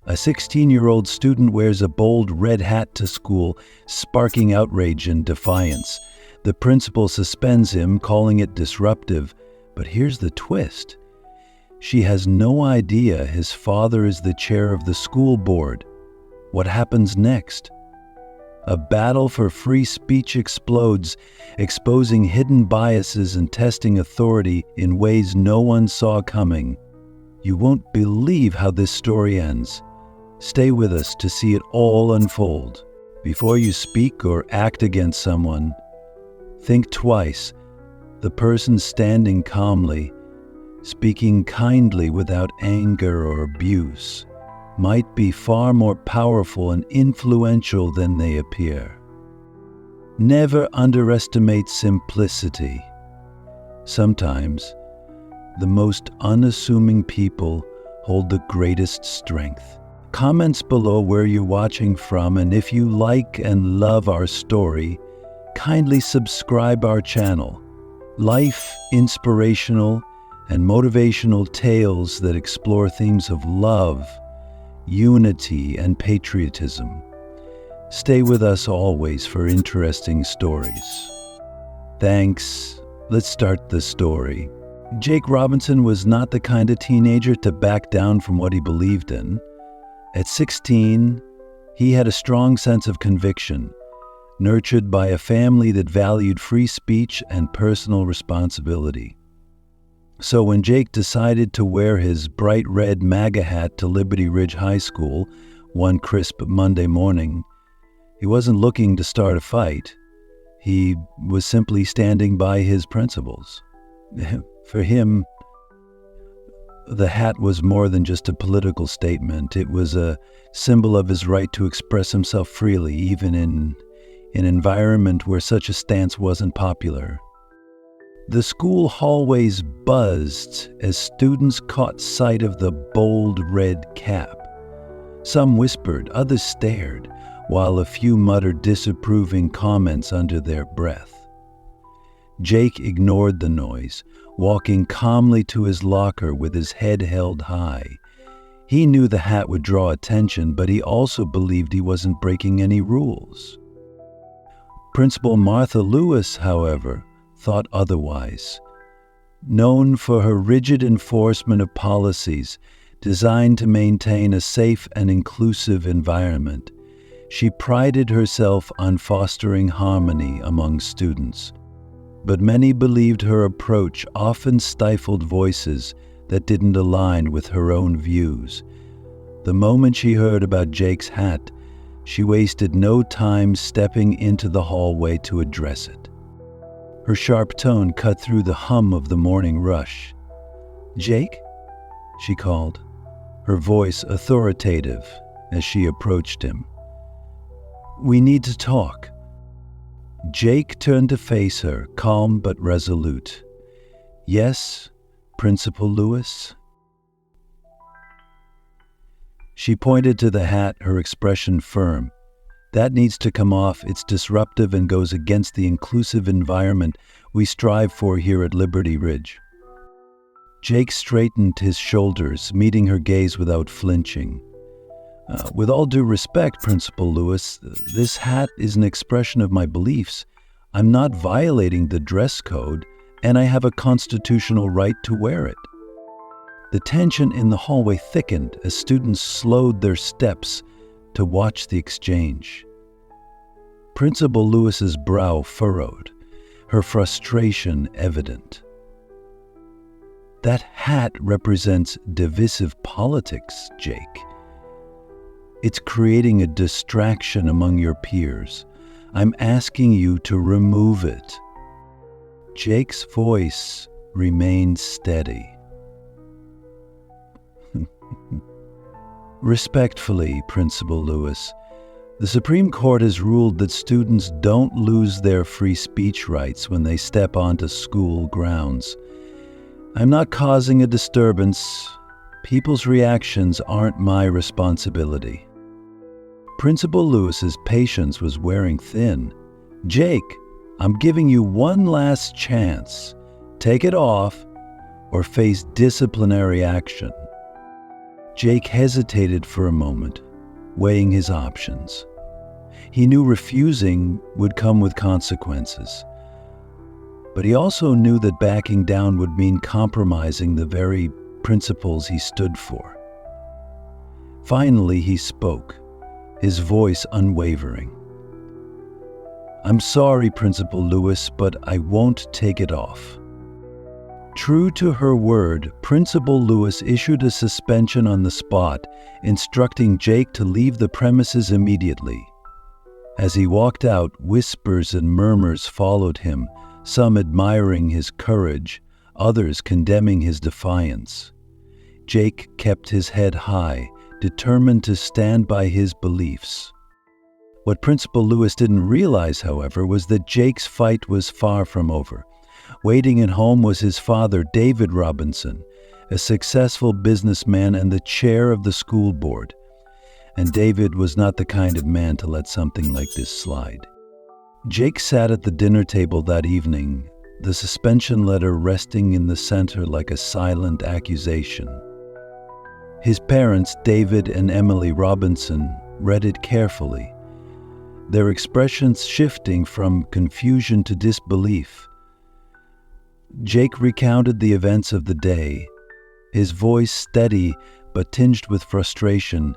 A 16-year-old student wears a bold red hat to school, sparking outrage and defiance. The principal suspends him, calling it disruptive. But here's the twist. She has no idea his father is the chair of the school board. What happens next? A battle for free speech explodes, exposing hidden biases and testing authority in ways no one saw coming. You won't believe how this story ends. Stay with us to see it all unfold. Before you speak or act against someone, think twice. The person standing calmly, speaking kindly without anger or abuse, might be far more powerful and influential than they appear. Never underestimate simplicity. Sometimes, the most unassuming people hold the greatest strength. Comments below where you're watching from, and if you like and love our story, kindly subscribe our channel. Life, inspirational, and motivational tales that explore themes of love, unity, and patriotism. Stay with us always for interesting stories. Thanks. Let's start the story. Jake Robinson was not the kind of teenager to back down from what he believed in. At 16, he had a strong sense of conviction, nurtured by a family that valued free speech and personal responsibility. So when Jake decided to wear his bright red MAGA hat to Liberty Ridge High School one crisp Monday morning, he wasn't looking to start a fight. He was simply standing by his principles. For him, the hat was more than just a political statement. It was a symbol of his right to express himself freely, even in an environment where such a stance wasn't popular. The school hallways buzzed as students caught sight of the bold red cap. Some whispered, others stared, while a few muttered disapproving comments under their breath. Jake ignored the noise, walking calmly to his locker with his head held high. He knew the hat would draw attention, but he also believed he wasn't breaking any rules. Principal Martha Lewis, however, thought otherwise. Known for her rigid enforcement of policies designed to maintain a safe and inclusive environment, she prided herself on fostering harmony among students. But many believed her approach often stifled voices that didn't align with her own views. The moment she heard about Jake's hat, she wasted no time stepping into the hallway to address it. Her sharp tone cut through the hum of the morning rush. "Jake?" she called, her voice authoritative as she approached him. "We need to talk." Jake turned to face her, calm but resolute. "Yes, Principal Lewis?" She pointed to the hat, her expression firm. "That needs to come off. It's disruptive and goes against the inclusive environment we strive for here at Liberty Ridge." Jake straightened his shoulders, meeting her gaze without flinching. With all due respect, Principal Lewis, this hat is an expression of my beliefs. I'm not violating the dress code, and I have a constitutional right to wear it." The tension in the hallway thickened as students slowed their steps to watch the exchange. Principal Lewis's brow furrowed, her frustration evident. "That hat represents divisive politics, Jake. It's creating a distraction among your peers. I'm asking you to remove it." Jake's voice remained steady. "Respectfully, Principal Lewis, the Supreme Court has ruled that students don't lose their free speech rights when they step onto school grounds. I'm not causing a disturbance. People's reactions aren't my responsibility." Principal Lewis's patience was wearing thin. "Jake, I'm giving you one last chance. Take it off or face disciplinary action." Jake hesitated for a moment, weighing his options. He knew refusing would come with consequences, but he also knew that backing down would mean compromising the very principles he stood for. Finally, he spoke, his voice unwavering. "I'm sorry, Principal Lewis, but I won't take it off." True to her word, Principal Lewis issued a suspension on the spot, instructing Jake to leave the premises immediately. As he walked out, whispers and murmurs followed him, some admiring his courage, others condemning his defiance. Jake kept his head high, determined to stand by his beliefs. What Principal Lewis didn't realize, however, was that Jake's fight was far from over. Waiting at home was his father, David Robinson, a successful businessman and the chair of the school board. And David was not the kind of man to let something like this slide. Jake sat at the dinner table that evening, the suspension letter resting in the center like a silent accusation. His parents, David and Emily Robinson, read it carefully, their expressions shifting from confusion to disbelief. Jake recounted the events of the day, his voice steady but tinged with frustration,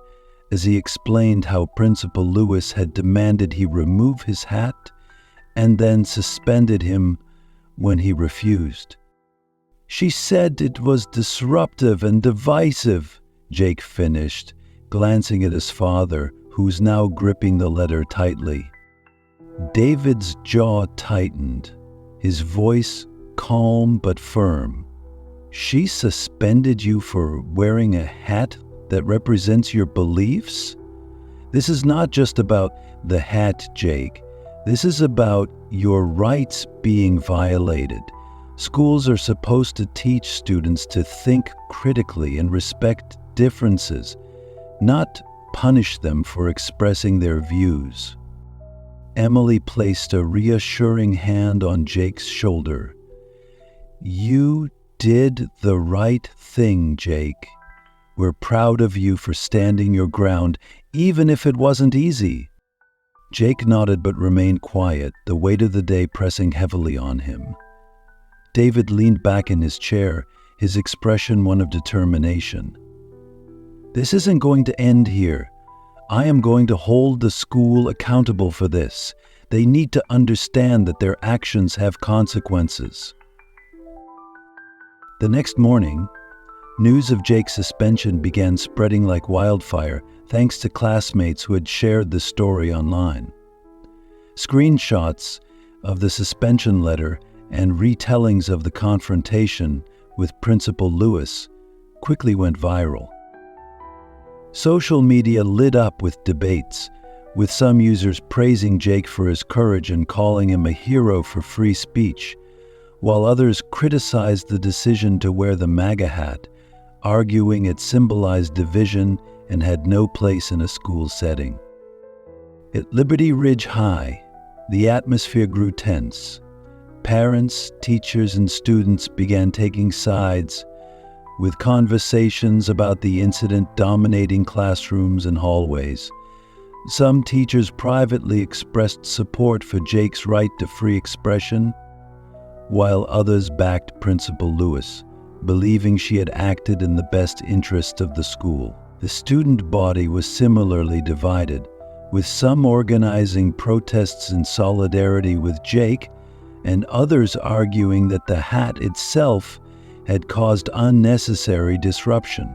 as he explained how Principal Lewis had demanded he remove his hat and then suspended him when he refused. "She said it was disruptive and divisive," Jake finished, glancing at his father, who's now gripping the letter tightly. David's jaw tightened, his voice calm but firm. "She suspended you for wearing a hat that represents your beliefs? This is not just about the hat, Jake. This is about your rights being violated. Schools are supposed to teach students to think critically and respect differences, not punish them for expressing their views." Emily placed a reassuring hand on Jake's shoulder. "You did the right thing, Jake. We're proud of you for standing your ground, even if it wasn't easy." Jake nodded but remained quiet, the weight of the day pressing heavily on him. David leaned back in his chair, his expression one of determination. "This isn't going to end here. I am going to hold the school accountable for this. They need to understand that their actions have consequences." The next morning, news of Jake's suspension began spreading like wildfire thanks to classmates who had shared the story online. Screenshots of the suspension letter and retellings of the confrontation with Principal Lewis quickly went viral. Social media lit up with debates, with some users praising Jake for his courage and calling him a hero for free speech, while others criticized the decision to wear the MAGA hat, arguing it symbolized division and had no place in a school setting. At Liberty Ridge High, the atmosphere grew tense. Parents, teachers, and students began taking sides, with conversations about the incident dominating classrooms and hallways. Some teachers privately expressed support for Jake's right to free expression, while others backed Principal Lewis, believing she had acted in the best interest of the school. The student body was similarly divided, with some organizing protests in solidarity with Jake and others arguing that the hat itself had caused unnecessary disruption.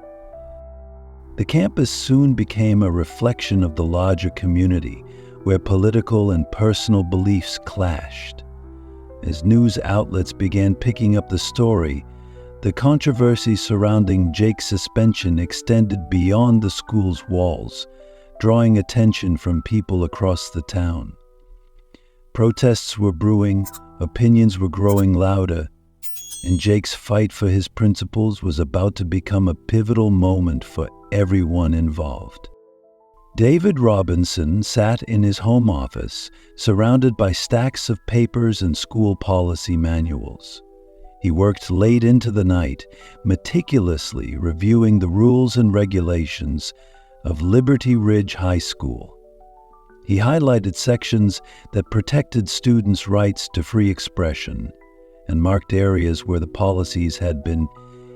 The campus soon became a reflection of the larger community, where political and personal beliefs clashed. As news outlets began picking up the story, the controversy surrounding Jake's suspension extended beyond the school's walls, drawing attention from people across the town. Protests were brewing, opinions were growing louder, and Jake's fight for his principles was about to become a pivotal moment for everyone involved. David Robinson sat in his home office, surrounded by stacks of papers and school policy manuals. He worked late into the night, meticulously reviewing the rules and regulations of Liberty Ridge High School. He highlighted sections that protected students' rights to free expression and marked areas where the policies had been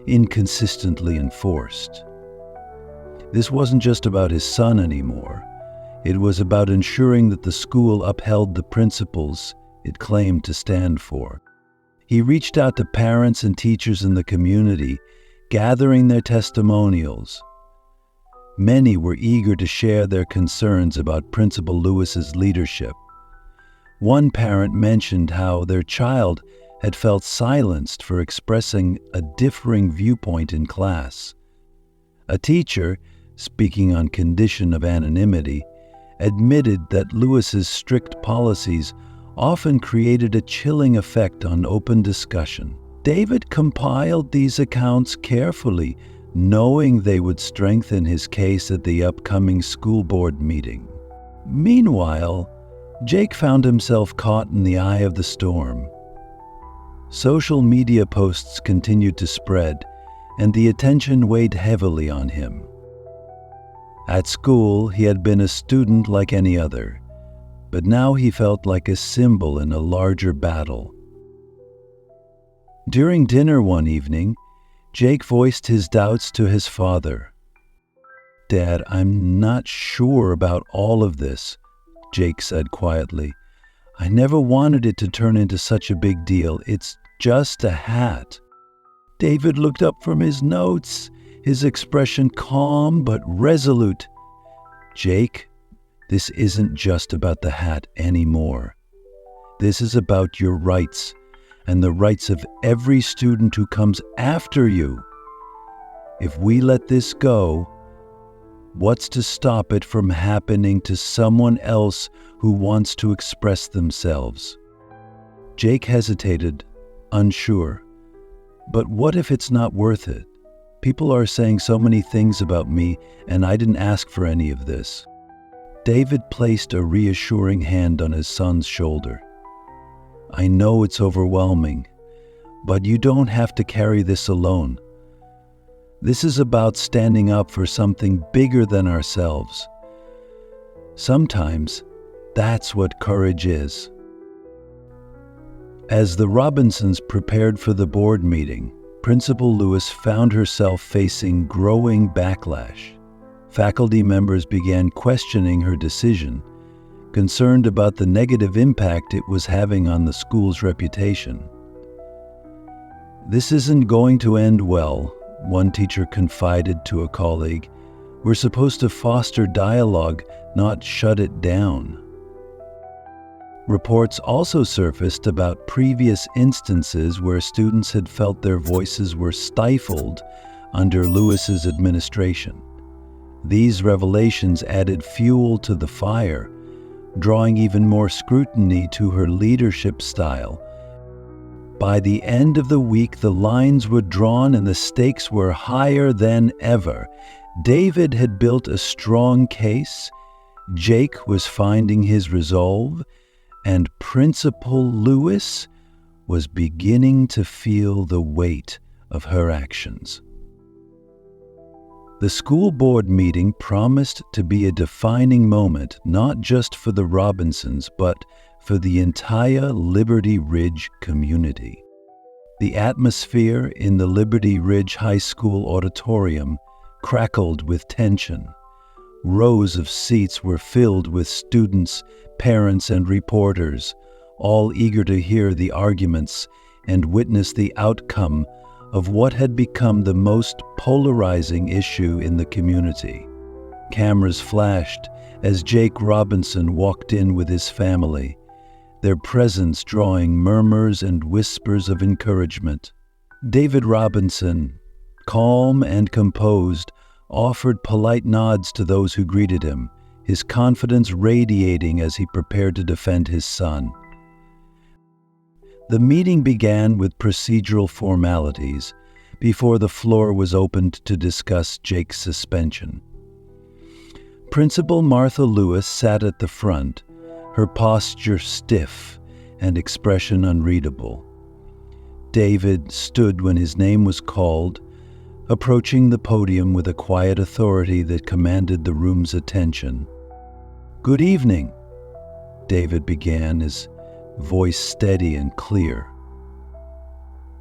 inconsistently enforced. This wasn't just about his son anymore. It was about ensuring that the school upheld the principles it claimed to stand for. He reached out to parents and teachers in the community, gathering their testimonials. Many were eager to share their concerns about Principal Lewis's leadership. One parent mentioned how their child had felt silenced for expressing a differing viewpoint in class. A teacher, speaking on condition of anonymity, admitted that Lewis's strict policies often created a chilling effect on open discussion. David compiled these accounts carefully, knowing they would strengthen his case at the upcoming school board meeting. Meanwhile, Jake found himself caught in the eye of the storm. Social media posts continued to spread, and the attention weighed heavily on him. At school, he had been a student like any other, but now he felt like a symbol in a larger battle. During dinner one evening, Jake voiced his doubts to his father. "Dad, I'm not sure about all of this," Jake said quietly. "I never wanted it to turn into such a big deal. It's just a hat." David looked up from his notes, his expression calm but resolute. "Jake, this isn't just about the hat anymore. This is about your rights and the rights of every student who comes after you. If we let this go, what's to stop it from happening to someone else who wants to express themselves?" Jake hesitated, unsure. But what if it's not worth it? People are saying so many things about me, and I didn't ask for any of this. David placed a reassuring hand on his son's shoulder. "I know it's overwhelming, but you don't have to carry this alone. This is about standing up for something bigger than ourselves. Sometimes that's what courage is." As the Robinsons prepared for the board meeting, Principal Lewis found herself facing growing backlash. Faculty members began questioning her decision, concerned about the negative impact it was having on the school's reputation. "This isn't going to end well," one teacher confided to a colleague. "We're supposed to foster dialogue, not shut it down." Reports also surfaced about previous instances where students had felt their voices were stifled under Lewis's administration. These revelations added fuel to the fire, drawing even more scrutiny to her leadership style. By the end of the week, the lines were drawn and the stakes were higher than ever. David had built a strong case, Jake was finding his resolve, and Principal Lewis was beginning to feel the weight of her actions. The school board meeting promised to be a defining moment, not just for the Robinsons, but for the entire Liberty Ridge community. The atmosphere in the Liberty Ridge High School auditorium crackled with tension. Rows of seats were filled with students, parents, and reporters, all eager to hear the arguments and witness the outcome of what had become the most polarizing issue in the community. Cameras flashed as Jake Robinson walked in with his family, their presence drawing murmurs and whispers of encouragement. David Robinson, calm and composed, offered polite nods to those who greeted him, his confidence radiating as he prepared to defend his son. The meeting began with procedural formalities before the floor was opened to discuss Jake's suspension. Principal Martha Lewis sat at the front, her posture stiff and expression unreadable. David stood when his name was called, approaching the podium with a quiet authority that commanded the room's attention. "Good evening," David began, his voice steady and clear.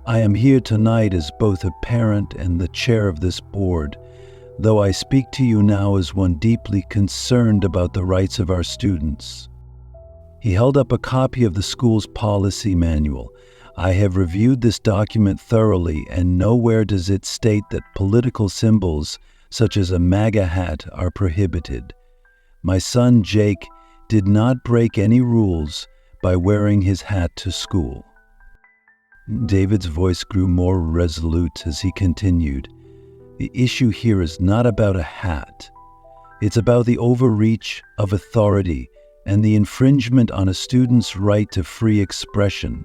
"I am here tonight as both a parent and the chair of this board, though I speak to you now as one deeply concerned about the rights of our students." He held up a copy of the school's policy manual. "I have reviewed this document thoroughly, and nowhere does it state that political symbols, such as a MAGA hat, are prohibited. My son Jake did not break any rules by wearing his hat to school." David's voice grew more resolute as he continued. "The issue here is not about a hat. It's about the overreach of authority and the infringement on a student's right to free expression.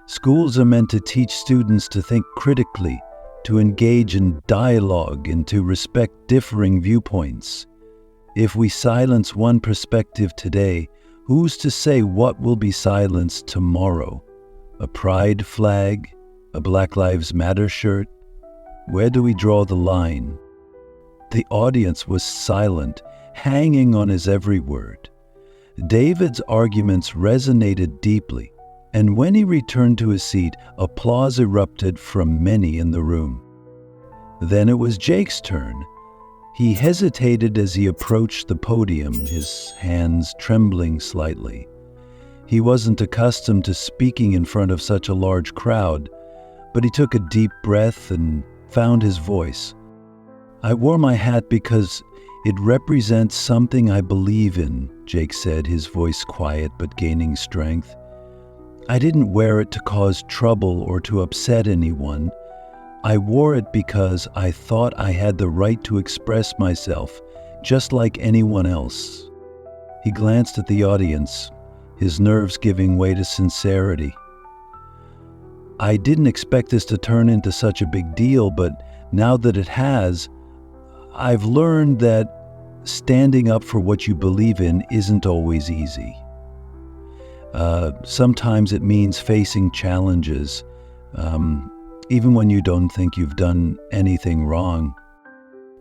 Schools are meant to teach students to think critically, to engage in dialogue, and to respect differing viewpoints. If we silence one perspective today, who's to say what will be silenced tomorrow? A pride flag? A Black Lives Matter shirt? Where do we draw the line?" The audience was silent, hanging on his every word. David's arguments resonated deeply, and when he returned to his seat, applause erupted from many in the room. Then it was Jake's turn. He hesitated as he approached the podium, his hands trembling slightly. He wasn't accustomed to speaking in front of such a large crowd, but he took a deep breath and found his voice. "I wore my hat because it represents something I believe in," Jake said, his voice quiet but gaining strength. "I didn't wear it to cause trouble or to upset anyone. I wore it because I thought I had the right to express myself, just like anyone else." He glanced at the audience, his nerves giving way to sincerity. "I didn't expect this to turn into such a big deal, but now that it has, I've learned that standing up for what you believe in isn't always easy. Sometimes it means facing challenges, even when you don't think you've done anything wrong."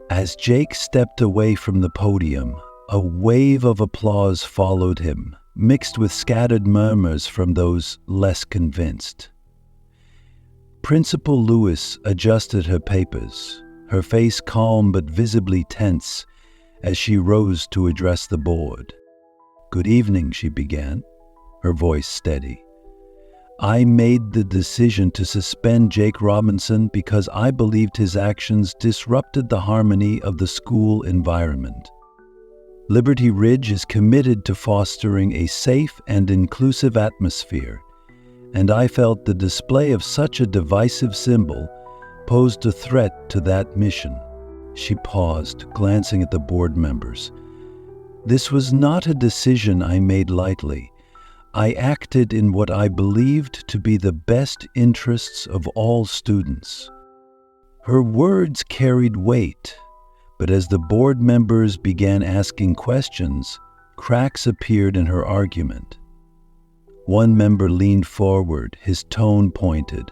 As Jake stepped away from the podium, a wave of applause followed him, mixed with scattered murmurs from those less convinced. Principal Lewis adjusted her papers, her face calm but visibly tense as she rose to address the board. "Good evening," she began, her voice steady. "I made the decision to suspend Jake Robinson because I believed his actions disrupted the harmony of the school environment. Liberty Ridge is committed to fostering a safe and inclusive atmosphere, and I felt the display of such a divisive symbol posed a threat to that mission." She paused, glancing at the board members. "This was not a decision I made lightly. I acted in what I believed to be the best interests of all students." Her words carried weight, but as the board members began asking questions, cracks appeared in her argument. One member leaned forward, his tone pointed.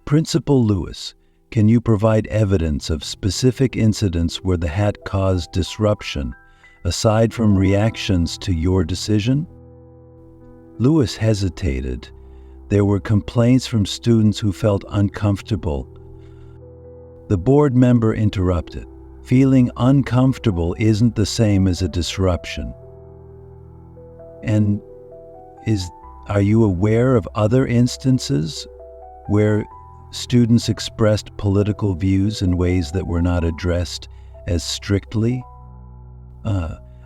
"Principal Lewis, can you provide evidence of specific incidents where the hat caused disruption, aside from reactions to your decision?" Lewis hesitated. There were complaints from students who felt uncomfortable. The board member interrupted. "Feeling uncomfortable isn't the same as a disruption. And are you aware of other instances where students expressed political views in ways that were not addressed as strictly?"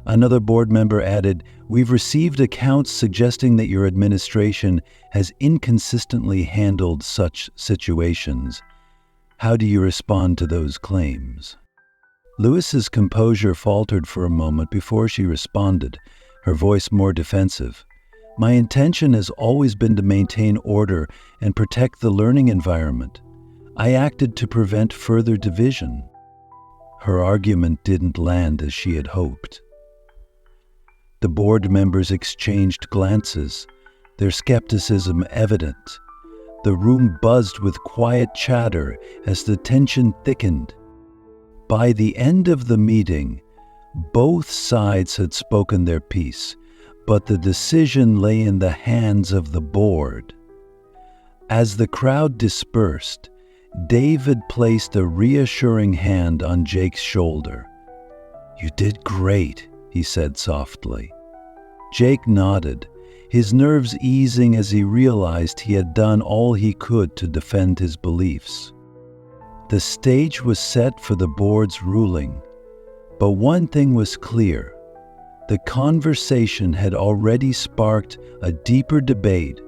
Another board member added, "We've received accounts suggesting that your administration has inconsistently handled such situations. How do you respond to those claims?" Lewis's composure faltered for a moment before she responded, her voice more defensive. "My intention has always been to maintain order and protect the learning environment. I acted to prevent further division." Her argument didn't land as she had hoped. The board members exchanged glances, their skepticism evident. The room buzzed with quiet chatter as the tension thickened. By the end of the meeting, both sides had spoken their piece, but the decision lay in the hands of the board. As the crowd dispersed, David placed a reassuring hand on Jake's shoulder. "You did great," he said softly. Jake nodded, his nerves easing as he realized he had done all he could to defend his beliefs. The stage was set for the board's ruling, but one thing was clear. The conversation had already sparked a deeper debate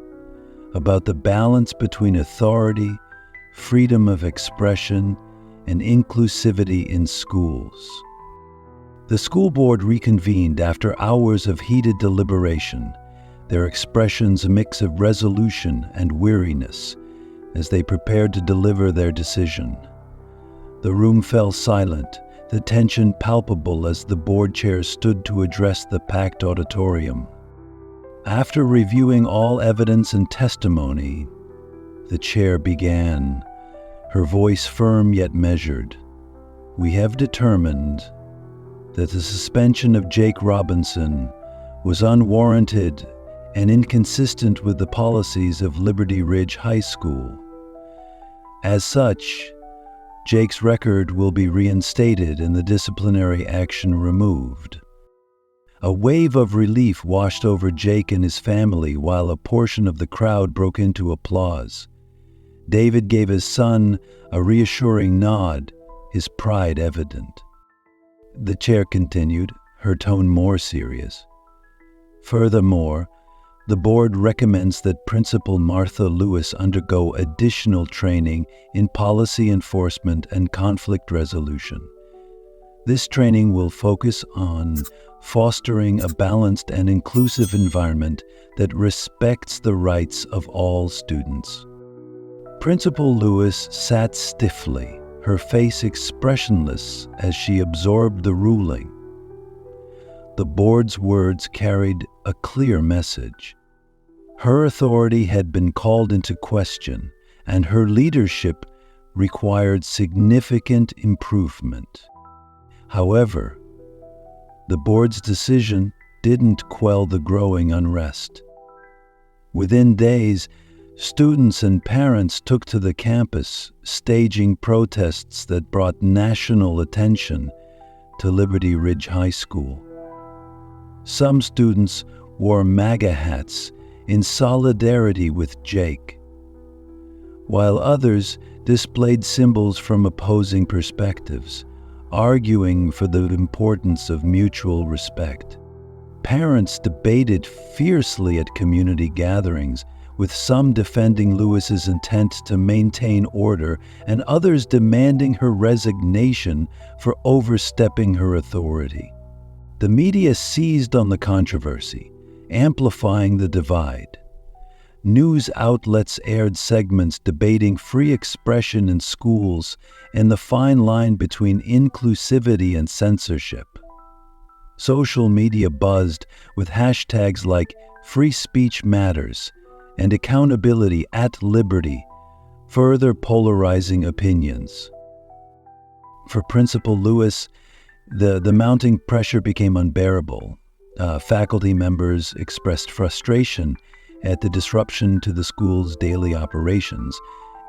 about the balance between authority, freedom of expression, and inclusivity in schools. The school board reconvened after hours of heated deliberation, their expressions a mix of resolution and weariness as they prepared to deliver their decision. The room fell silent, the tension palpable as the board chairs stood to address the packed auditorium. After reviewing all evidence and testimony, the chair began, her voice firm yet measured. "We have determined that the suspension of Jake Robinson was unwarranted and inconsistent with the policies of Liberty Ridge High School. As such, Jake's record will be reinstated and the disciplinary action removed." A wave of relief washed over Jake and his family while a portion of the crowd broke into applause. David gave his son a reassuring nod, his pride evident. The chair continued, her tone more serious. "Furthermore, the board recommends that Principal Martha Lewis undergo additional training in policy enforcement and conflict resolution. This training will focus on fostering a balanced and inclusive environment that respects the rights of all students." Principal Lewis sat stiffly, her face expressionless as she absorbed the ruling. The board's words carried a clear message. Her authority had been called into question, and her leadership required significant improvement. However, the board's decision didn't quell the growing unrest. Within days, students and parents took to the campus, staging protests that brought national attention to Liberty Ridge High School. Some students wore MAGA hats in solidarity with Jake, while others displayed symbols from opposing perspectives, arguing for the importance of mutual respect. Parents debated fiercely at community gatherings, with some defending Lewis's intent to maintain order and others demanding her resignation for overstepping her authority. The media seized on the controversy, amplifying the divide. News outlets aired segments debating free expression in schools and the fine line between inclusivity and censorship. Social media buzzed with hashtags like "Free Speech Matters" and "Accountability at Liberty," further polarizing opinions. For Principal Lewis, the mounting pressure became unbearable. Faculty members expressed frustration at the disruption to the school's daily operations,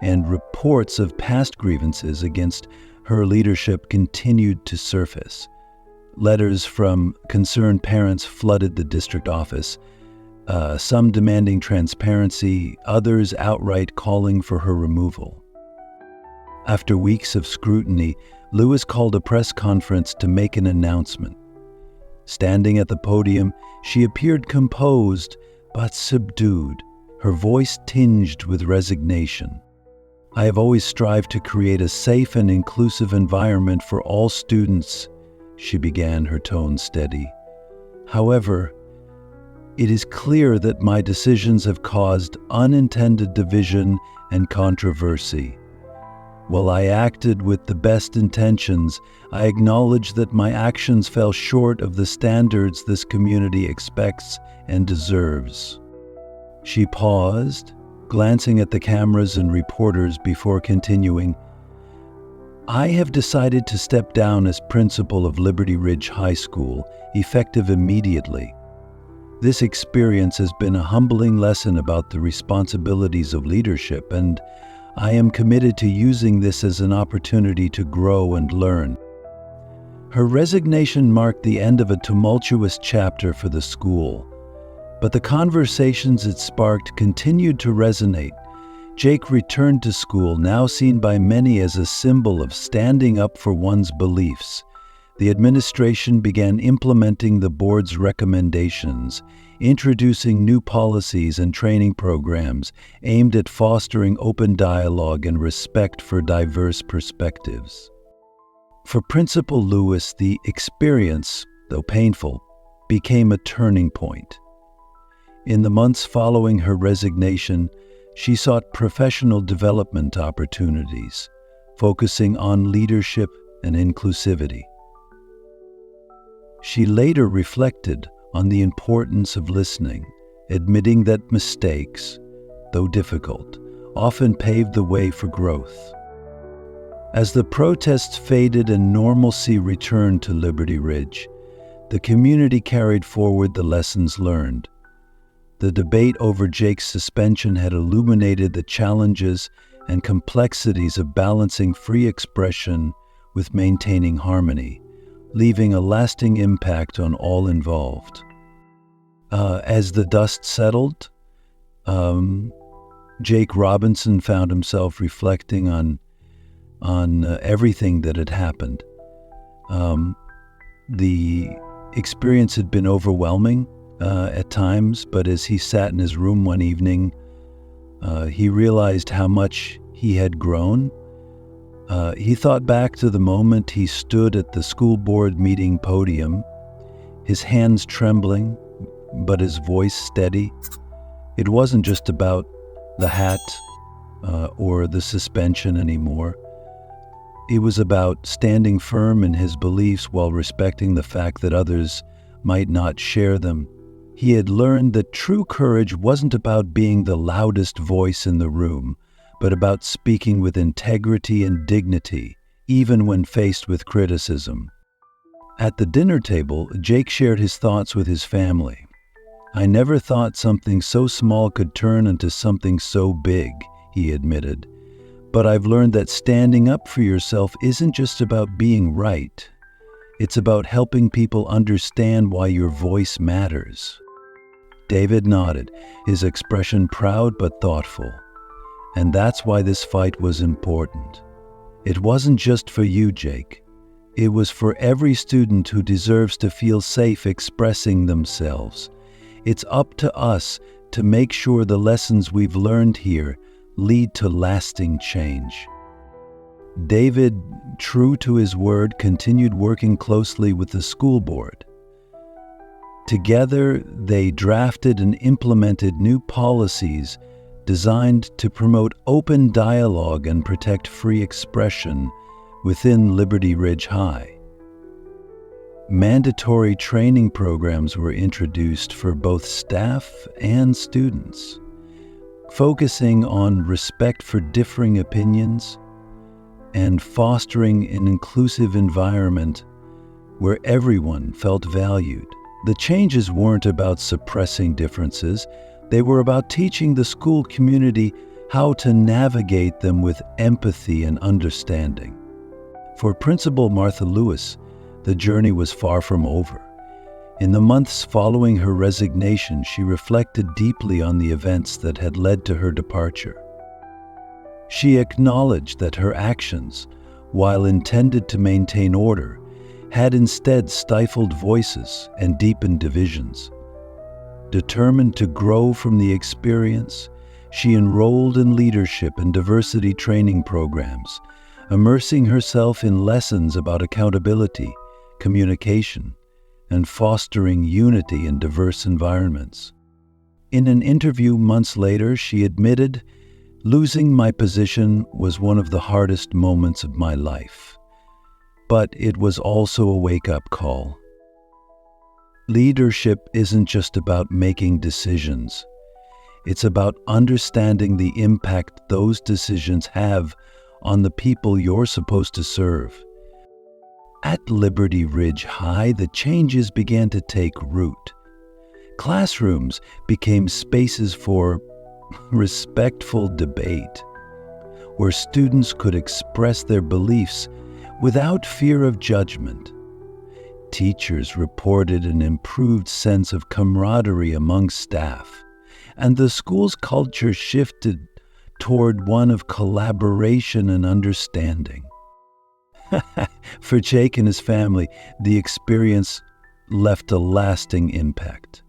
and reports of past grievances against her leadership continued to surface. Letters from concerned parents flooded the district office, some demanding transparency, others outright calling for her removal. After weeks of scrutiny, Lewis called a press conference to make an announcement. Standing at the podium, she appeared composed but subdued, her voice tinged with resignation. "I have always strived to create a safe and inclusive environment for all students," she began, her tone steady. "However, it is clear that my decisions have caused unintended division and controversy. While I acted with the best intentions, I acknowledge that my actions fell short of the standards this community expects and deserves." She paused, glancing at the cameras and reporters before continuing, "I have decided to step down as principal of Liberty Ridge High School, effective immediately. This experience has been a humbling lesson about the responsibilities of leadership, and I am committed to using this as an opportunity to grow and learn." Her resignation marked the end of a tumultuous chapter for the school, but the conversations it sparked continued to resonate. Jake returned to school, now seen by many as a symbol of standing up for one's beliefs. The administration began implementing the board's recommendations, introducing new policies and training programs aimed at fostering open dialogue and respect for diverse perspectives. For Principal Lewis, the experience, though painful, became a turning point. In the months following her resignation, she sought professional development opportunities, focusing on leadership and inclusivity. She later reflected on the importance of listening, admitting that mistakes, though difficult, often paved the way for growth. As the protests faded and normalcy returned to Liberty Ridge, the community carried forward the lessons learned. The debate over Jake's suspension had illuminated the challenges and complexities of balancing free expression with maintaining harmony, leaving a lasting impact on all involved. As the dust settled, Jake Robinson found himself reflecting on everything that had happened. The experience had been overwhelming at times, but as he sat in his room one evening, he realized how much he had grown. He thought back to the moment he stood at the school board meeting podium, his hands trembling, but his voice steady. It wasn't just about the hat or the suspension anymore. It was about standing firm in his beliefs while respecting the fact that others might not share them. He had learned that true courage wasn't about being the loudest voice in the room, but about speaking with integrity and dignity, even when faced with criticism. At the dinner table, Jake shared his thoughts with his family. "I never thought something so small could turn into something so big," he admitted. "But I've learned that standing up for yourself isn't just about being right. It's about helping people understand why your voice matters." David nodded, his expression proud but thoughtful. "And that's why this fight was important. It wasn't just for you, Jake. It was for every student who deserves to feel safe expressing themselves. It's up to us to make sure the lessons we've learned here lead to lasting change." David, true to his word, continued working closely with the school board. Together, they drafted and implemented new policies designed to promote open dialogue and protect free expression within Liberty Ridge High. Mandatory training programs were introduced for both staff and students, focusing on respect for differing opinions and fostering an inclusive environment where everyone felt valued. The changes weren't about suppressing differences. They were about teaching the school community how to navigate them with empathy and understanding. For Principal Martha Lewis, the journey was far from over. In the months following her resignation, she reflected deeply on the events that had led to her departure. She acknowledged that her actions, while intended to maintain order, had instead stifled voices and deepened divisions. Determined to grow from the experience, she enrolled in leadership and diversity training programs, immersing herself in lessons about accountability, communication, and fostering unity in diverse environments. In an interview months later, she admitted, "Losing my position was one of the hardest moments of my life, but it was also a wake-up call. Leadership isn't just about making decisions. It's about understanding the impact those decisions have on the people you're supposed to serve. At Liberty Ridge High, the changes began to take root. Classrooms became spaces for respectful debate, where students could express their beliefs without fear of judgment. Teachers reported an improved sense of camaraderie among staff, and the school's culture shifted toward one of collaboration and understanding. For Jake and his family, the experience left a lasting impact.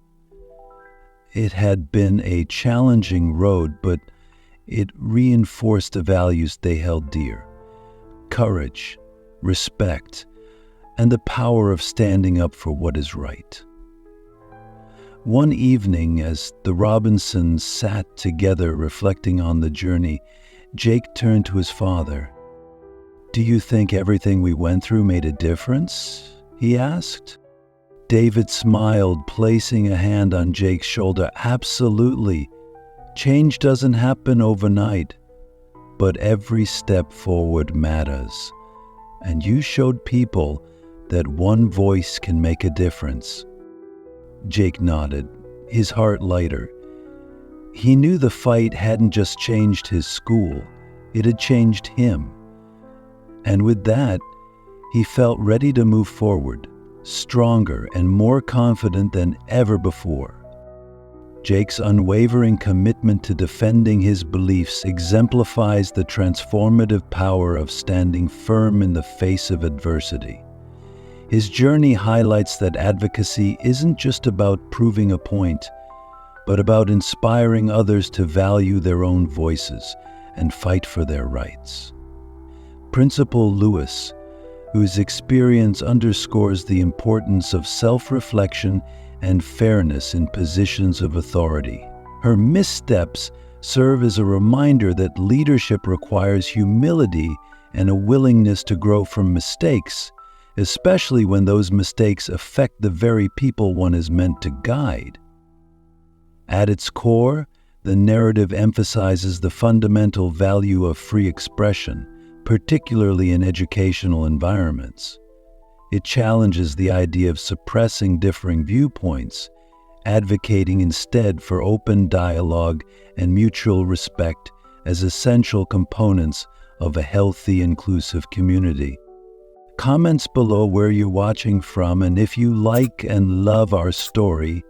It had been a challenging road, but it reinforced the values they held dear: courage, respect, and the power of standing up for what is right. One evening, as the Robinsons sat together reflecting on the journey, Jake turned to his father. "Do you think everything we went through made a difference?" he asked. David smiled, placing a hand on Jake's shoulder. "Absolutely. Change doesn't happen overnight, but every step forward matters. And you showed people that one voice can make a difference." Jake nodded, his heart lighter. He knew the fight hadn't just changed his school, it had changed him. And with that, he felt ready to move forward, stronger and more confident than ever before. Jake's unwavering commitment to defending his beliefs exemplifies the transformative power of standing firm in the face of adversity. His journey highlights that advocacy isn't just about proving a point, but about inspiring others to value their own voices and fight for their rights. Principal Lewis, whose experience underscores the importance of self-reflection and fairness in positions of authority. Her missteps serve as a reminder that leadership requires humility and a willingness to grow from mistakes, especially when those mistakes affect the very people one is meant to guide. At its core, the narrative emphasizes the fundamental value of free expression, particularly in educational environments. It challenges the idea of suppressing differing viewpoints, advocating instead for open dialogue and mutual respect as essential components of a healthy, inclusive community. Comments below where you're watching from, and if you like and love our story,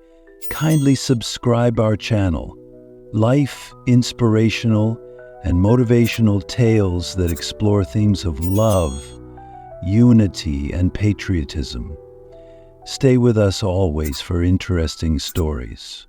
kindly subscribe our channel. Life, inspirational, and motivational tales that explore themes of love, unity, and patriotism. Stay with us always for interesting stories.